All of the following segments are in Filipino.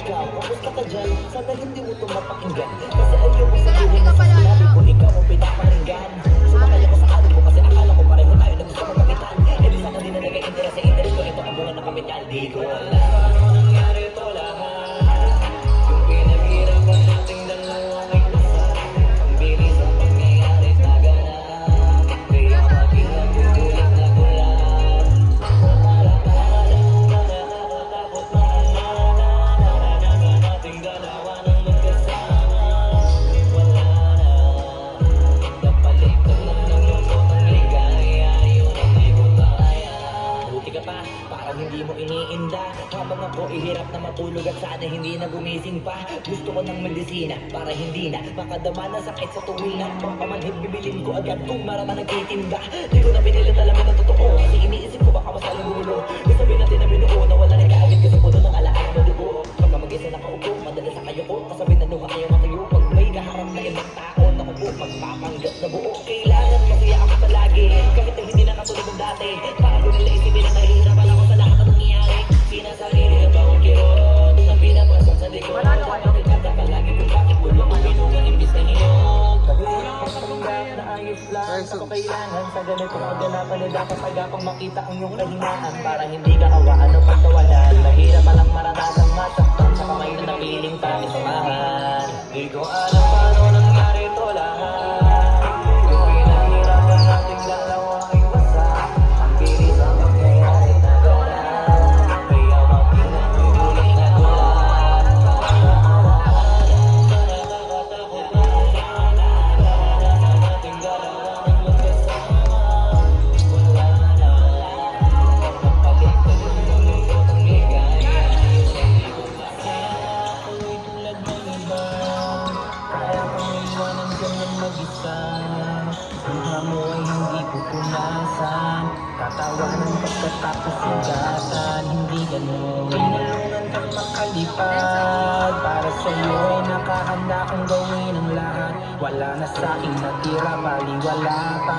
ikaw, kamusta ka dyan? Sana hindi mo ito mapakinggan. Kasi ayaw mo sabihin na sinabi ko ikaw ang pinaparinggan. Sumakay ako sa ano ko kasi akala ko pareho tayo na gusto magkapitan. Eh di sana din na nag-interest sa interest ko. Ito ang bunga ng kapitan. Di ko alam paano nangyari ito lahat. Yung pinaghirapan nating dalawa ay masarap. Ang bilis ang pangyayari na ganap. Kaya maging nagugulat na gulat. Nakakatakot na alala. Naranasan nating dalawa ng magkasama. Wala na. Napalit ka lang ng lungkot ang ligaya. Yun ang di ko kaya. Buti ka pa, parang hindi mo iniinda. Habang ako ihirap na matulog at sana hindi na gumising pa. Gusto ko ng medisina para hindi na makadama na sakit sa tuwina. Pampamanhid bibilin ko agad kung marama nagtitinda. Di ko na pinilit alamin ang totoo kasi iniisip ko baka masaling gulo. Di sabihin natin na binuo na wala nagkaagad kasi puno ng alaang madugo. Pagka mag-isa nakaupo, madala sa kayo ko. Kasabi na nung ayaw matayo. Pag may kaharap na ibang tao, nakupo, magpapanggap na buo. Kailangan masaya ako palagi kahit na hindi nakatulog ng dati. Para ko nila isipin na nahihirapan ako sa lahat ng nangyayari. Sinasarili ang bawang kirot ang pinapasan sa likod. Nakikita palagi kung bakit gulo ang binuga imbis na hiyog. Pag-iirap ang panggap na ayos lang. Ako kailangan sa ganitong kaganapan na dapat agapang makita ang iyong kahinaan. Para hindi ka kawaan ng pagkawalan. Mahirap palang maranasang masaktan sa kamay na napiling pakisamahan. Di ko alam paano nangyari ito lahat. Yung pinahirapan nating dalawa ay wasak. Ang bilis ang nangyayari na ganap. Kaya maging nagugulat na gulat. Nakakatakot na alala. Naranasan nating dalawa ng magkasama. Wala na. Napalit ka lang ng lungkot ang ligaya. Yun ang di ko kaya. Ako'y tulad ng iba. Kaya kang iwanan dyan ng mag-isa. Buha mo ay hindi pupunasan. Tatawanan pagkatapos sugatan. Hindi ganun. Tinulungan kang makalipad. Para sa'yo ay nakahanda kang gawin ang lahat. Wala na sa'king natira, baliwala pa.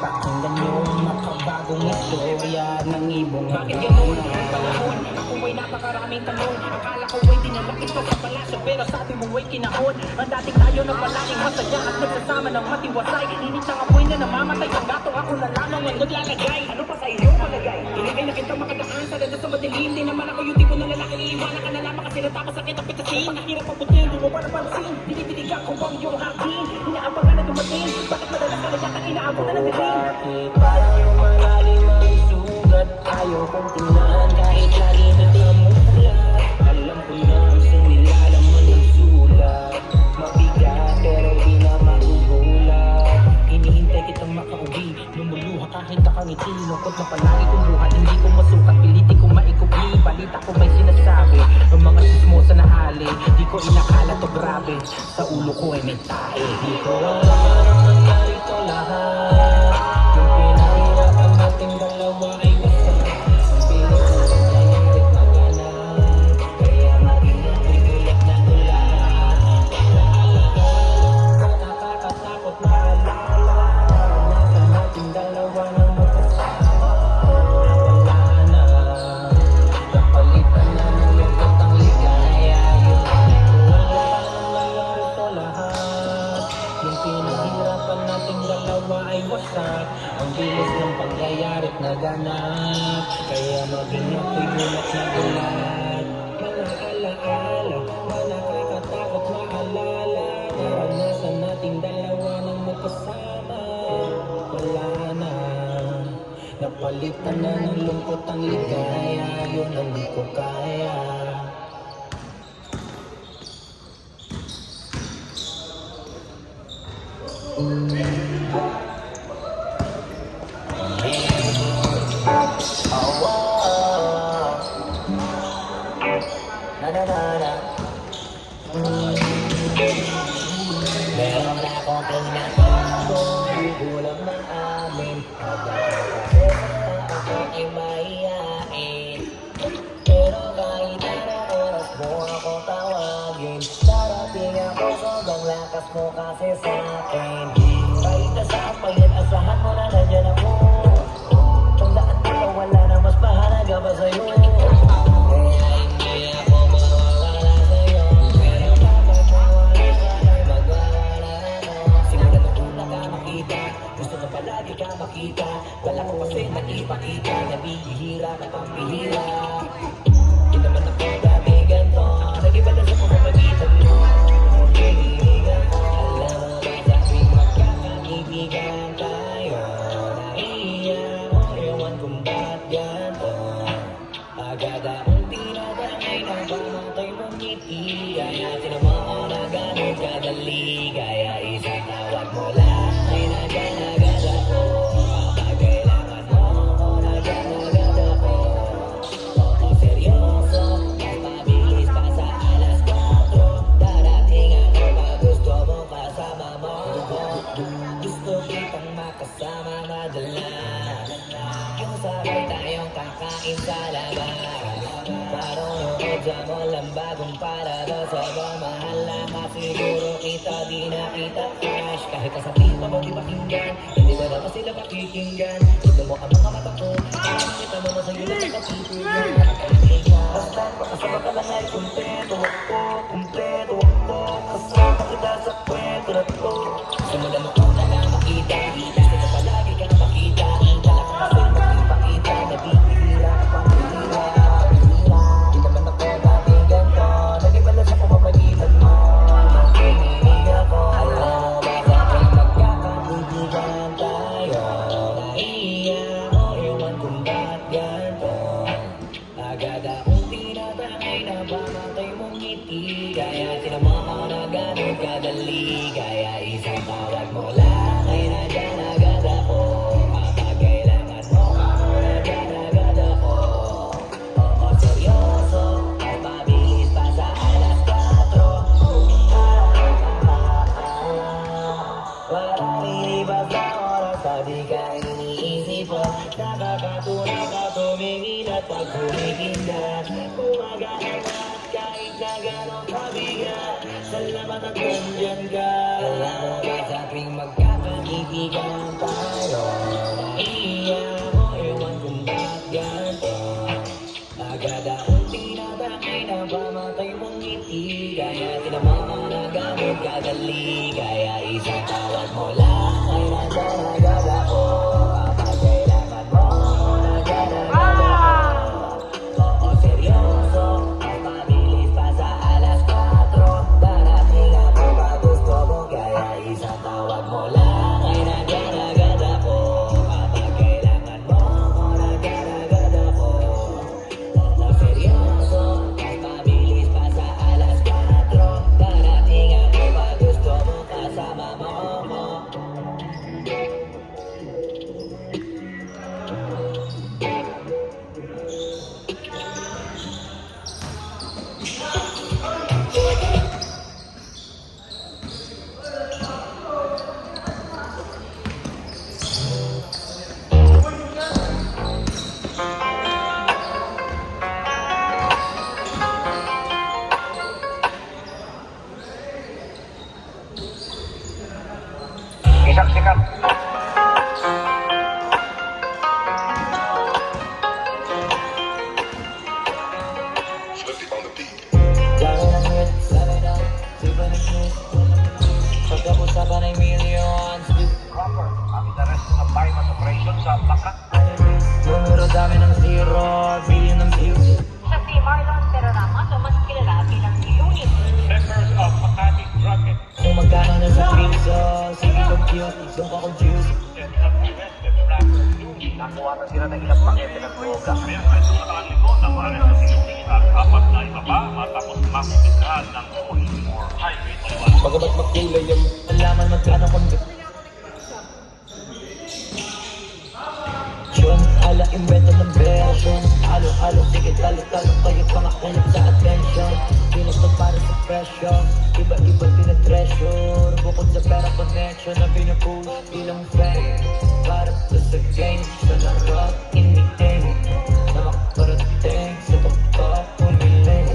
Pakinggan yung makabagong istorya ng ibong Bakit ganun ang panahon? Ako ay napakaraming tanong. Akala ko ay dinalak ito sa palasyo, pero sabi mo ay kinahon. Ang dating tayo na palaging masaya at nagsasama ng matiwasay. Init ang apoy na namamatay. Ang gatong ako na lamang ang naglalagay. Ano pa sa iyo palagay? Inigay na kitang makadaan sa dada sa madilim. Di naman ako yung tipo ng lalaki. Iiwanan ka na lamang kasi natapos sakit ang pitasin. Nakirap ang putin, di mo pa napansin. Dinidiligan ko bang yung akin? Inaabangan na dumating. Bakit madalas ka na yakang inaabot na ng dilim? Bakit parang yung malalim ang sugat? Ayaw kong tingnan kahit lagi na tamulat. Alam ko na ang sinilalaman ng sulat. Mabigat pero di na magugulat. Hinihintay kitang makauwi. Lumuluha kahit nakangiti. Lungkot na palagi kong buhat. Hindi ko masukat, pilitin ko maikupi. Balita ko may sinasabi ang mga sismosa na hali. Di ko inakala to grabe. Sa ulo ko ay may tae. Di ko alam anong nangyari ito lahat. Yung pinahirapan nating dalawa ay wasak. Ang pilit ko nangyayari na ganap. Kaya maging nagugulat na gulat. Nakakatakot na alala. Naranasan nating dalawa ng magkasama. Wala na. Napalitan na ng lungkot ang ligaya. Yun ang di ko alam paano nangyari ito lahat. Yung pinahirapan nating dalawa ay wasak. Ang bilis ng pangyayari't naganap. Kaya maging ako'y gulat na gulat. Mga alaala, nakakatakot maalala. Naranasan nating dalawa ng magkasama. Wala na. Napalitan na ng lungkot ang ligaya. Yun ang di ko kaya. Meron na akong pinatago. Kulang ng amin. Pagkakasama ako ay mahihain. Pero kahit anong oras mo ako tawagin, darating ako sobrang lakas mo kasi sa'kin. Kahit nasaan pa yan, asahan mo na nandiyan ako. Tandaan mo na wala na mas mahalaga pa sa'yo. Kaya hindi ako mawawala sa ngiti Kaya tinawa ko na ganun kadali Kaya isang tawag mo lang ay nandyan agad ako Kapag kailangan mo ako nandyan agad ako Oo seryoso, mas mabilis pa sa alas 4 Darating ako pag gusto mo kasama mo ako Gusto kitang makasama madalas Yung sabay tayong kakain sa labas Parang nood mo lang bagong parada Sa mahal na kasiguro kita di nakita cash Kahit kasabihin pa mo di pakinggan Hindi ba naman sila pakikinggan Gusto mo ang mga mata ko Kita mo masa'yo na kapatitigan Basta makasama ka lang ay kumpleto ako Kumpleto ako Kasama kita sa kwento na to Simulan mo ko na lang makita Gusto ko palagi ka na makita Wala ka kasi magpipakita Nabibihira ka pang bihira Di naman ako dati ganito Nagibala sa pamamagitan mo Nakikinig ako Alam mo ba sa aking magkakaibigan tayo Naiiya ako ewan kung ba't ganito Agad akong tinatangay na bamatay mong ngiti Kaya tinama ko na ganun kadali Kaya isang tawag mo lang ay nandyan agad ako Kapag kailangan mo ako nandyan agad ako Oo seryoso, mas mabilis pa sa alas 4 Walang lilibas na oras sa di ka iniisip mo Nakakatunaw ka tumingin at pag kumikinggan Gumagana ka at kahit na gano'ng kabigat Salamat at nandyan ka Alam mo ba sa tuwing magkakaibigan tayo Naiiya ako ewan kung ba't ganito Agad akong tinatangay na pamatay mong ngiti Kaya tinama ko na ganun kadali Kaya isang tawag mo lang ay nandyan agad ako Kapag kailangan mo ako nandyan agad ako Oo seryoso, mas mabilis pa sa alas 4 Darating ako pag gusto mo Kaya isang tawag mo lang ay nandyan agad ako Kapag kailangan mo ako nandyan agad ako Oo seryoso, mas mabilis pa sa alas 4 Darating ako pag gusto mo kasama mo ako Isang sikat. Dami ng hit, sabi na, siba ng hit Pagkapusapan ay millions Proper ang interest ng bypass operation sa Bakat. Numero dami ng zero, billion ng views Siya si Marlon Terrorama o mas kilala bilang Unit. Members of Makati Rocket Kung magkano na sa piso, sige kong cute, doon ka kong juice and arrested rapper Louie. Nakuha na sila ng ilang pakete ng droga. May preso sa kalang linggo na maaaring sa sinuti at apat na iba pa matapos makumpitahan ng police or highway 21. Pagamat magkulay yung alaman magkano kong John, ala invento ng version Halo-halo, sige talo-talo kayo pangakulap sa attention Pinagpag para sa presyo Iba-iba tinatreasure Bukod sa pera connection na pinupush Bilang fame Para sa game Sa narot, initing Na makaparating sa tuktok Pumiling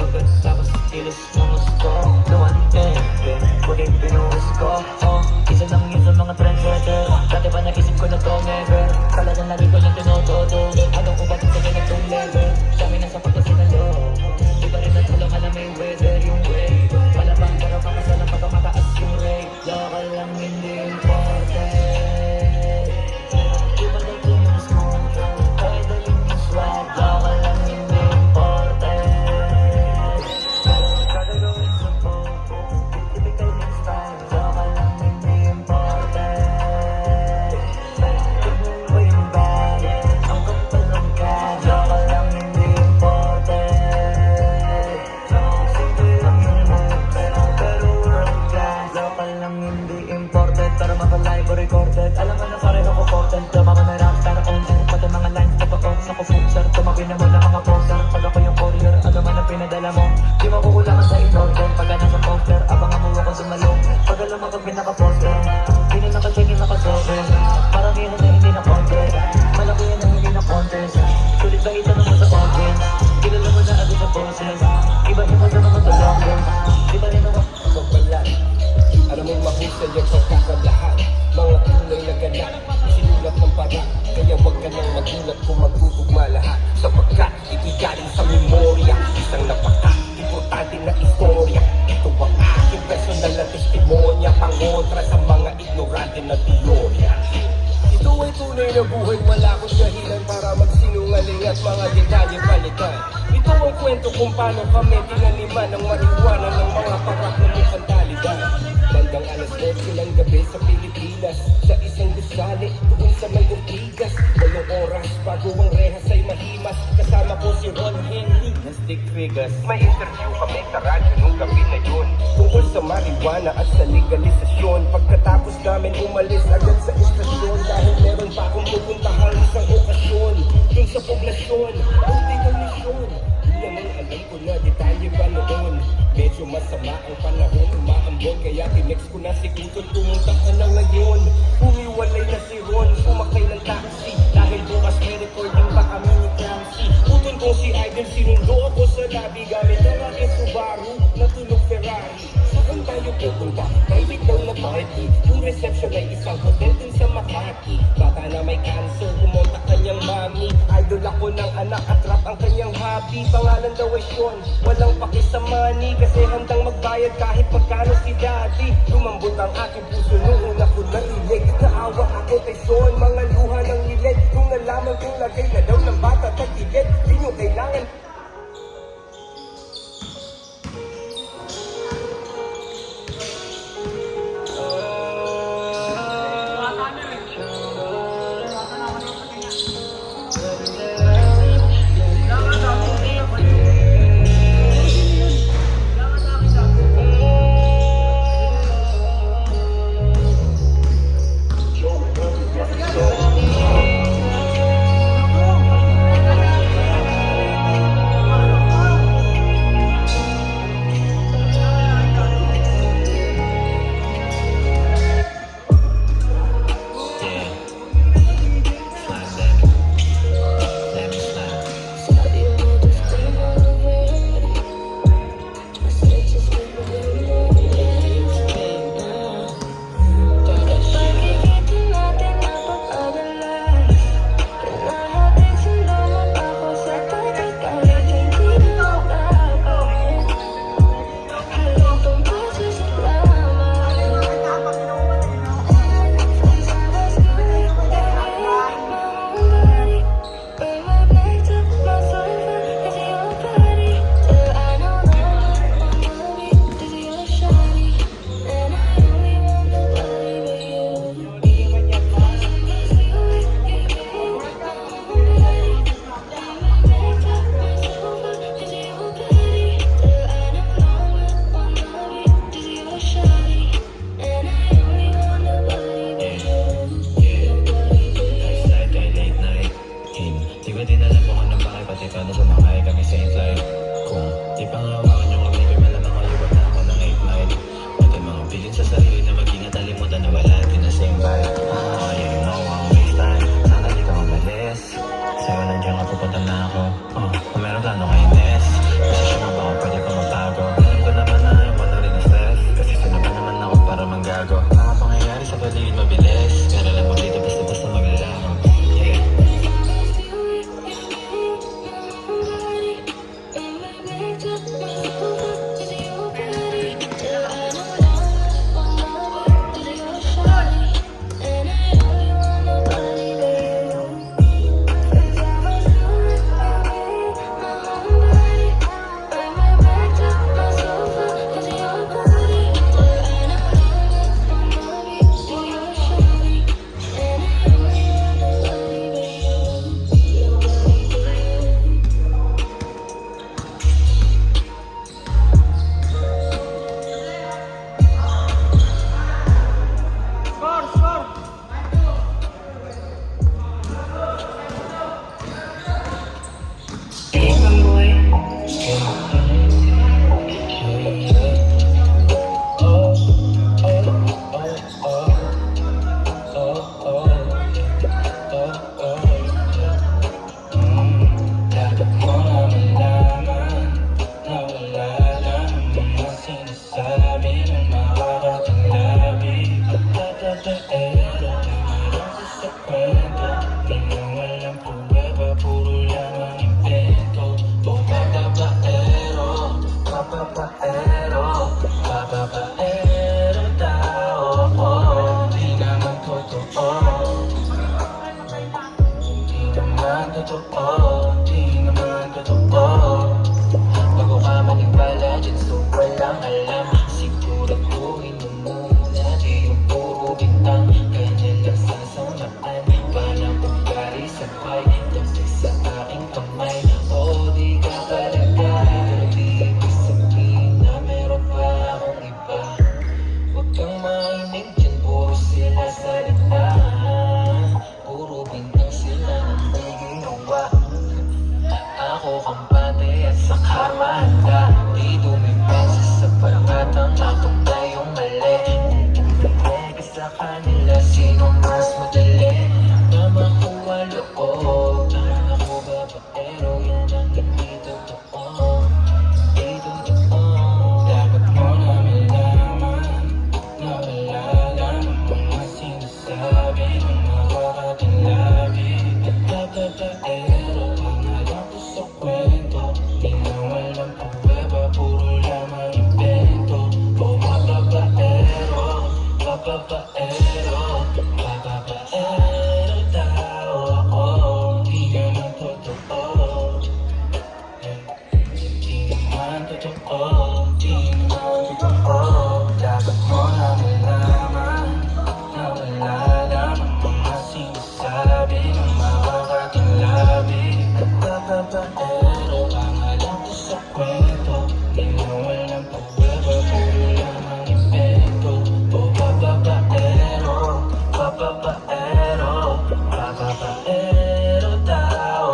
Pagkatapos kilos ng gusto Lumanting Huling pinuhos ko Isa lang yun sa mga trendsetter Dati pa naisip ko na to never Kalagang lagi ko yung tinotodo Hanggang kung bakit sa ganitong level Dami na sa pagkasinalo Iba rin ang tulong na may weather yung wave Malabang pero pakasalang pagkamataas yung rate Local lang hindi important dala mo Di makukulangan sa in-order Pagka nasa poster, abangan mo ako sumalong Pag alam ako pinaka-poster Di na naka-check in naka-sober Maramihan na hindi na-contest Malakihan na hindi na-contest Sulit ba ito naman sa content Kilala mo na agad sa process Iba-iba na naman sa longest Di ba rin naman Pagbalat, alam mo mahusay ang pagkakalahat Mga tunay na ganap, sinulat ng para Kaya wag ka nang magulat kung magtutugma lahat Sapagkat ikigaling sa memorya Isang napaka-importante na istorya Ito ang aking personal na testimonya Pangontra sa mga ignorante na teorya Ito ay tunay na buhay, wala akong dahilan para magsinungaling at mga detalye balikan Ito ang kwento kung paano kami tinaniman ng marijuana ng mga parak na mukhang taliban Bandang alas 8 ng gabi sa Pilipinas Sa isang gusali, doon sa may Ortigas 8 oras bago ang rehas ay mahimas Kasama ko si Ron Henry na stick figures May interview kami sa radyo nung gabi na yun Tungkol sa marijuana at sa legalisasyon Pagkatapos namin umalis agad sa istasyon Dahil meron pa akong pupuntahan isang okasyon Dun sa poblasyon, buti ng misyon Hindi naman alam ko na detalye pa noon Medyo masama ang panahon, umaambon Kaya tinext ko na si Kutot, pumunta ka na ngayon Humiwalay na si Ron, sumakay ng taxi Dahil bukas may recording pa kami ni Clancy Utol kong si Idol, sinundo ako sa labi Gamit ang aking Subaru, natulog Ferrari Saan tayo pupunta? Private daw na party Yung reception ay isang hotel dun sa Makati Bata na may cancer, kumontak kanyang mami Idol ako ng anak at rap ang kanyang hobby Pangalan daw ay Sean, walang paki sa money Kasi handang magbayad kahit magkano si daddy Lumambot ang aking puso noong una ko narinig Naawa ako kay Sean, mga luha ng nilig Nung nalaman kong lagay na daw ng bata tagilid Di nyo kailangan totoo, di naman totoo. Dapat mo na malaman na wala lamang mga sinasabi ng mga katilabi. Babaero ang alam ko sa kwento, inuwal ng pagbabago lang ang epekto. O babaero, babaero, babaero daw.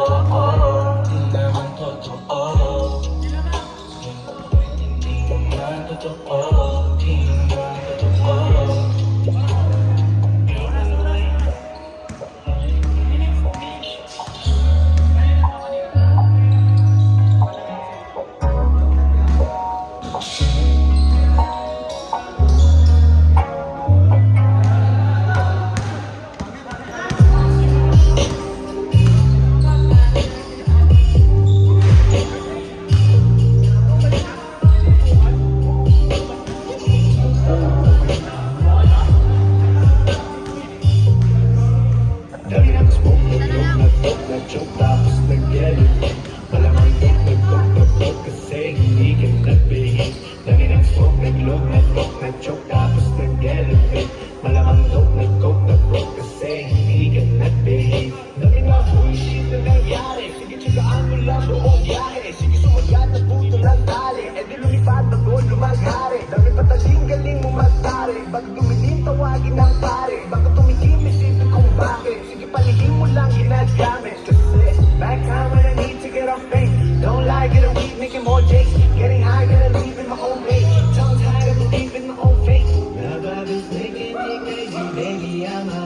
Di naman totoo, hindi naman totoo, di naman totoo. Dami ng smoke, nag-joke, nag-joke, tapos nag-elevate. Malamang nag-joke, kasi hindi ka nag-behave. Dami ng smoke, nag-joke, nag-joke, tapos nag-elevate. Malamang nag-joke, kasi hindi ka nag-behave. Dami na bullshit na nangyari, sige tsagaan mo lang buong biyahe. Sige sumagat na puto ng tali, e di lumipad na gold lumagari. Dami pataling galing mo magtari, bago dumilim tawagin ng pare. Bago tumikim isipin kung bakit, sige palihim mo lang ginagamit. Kasi back time when I need to get off base. Don't lie, get a weed, making more jakes. Getting high, gotta leave in my own way. Tongue tied, I believe in my own fate. Love is making me crazy, baby, I'm a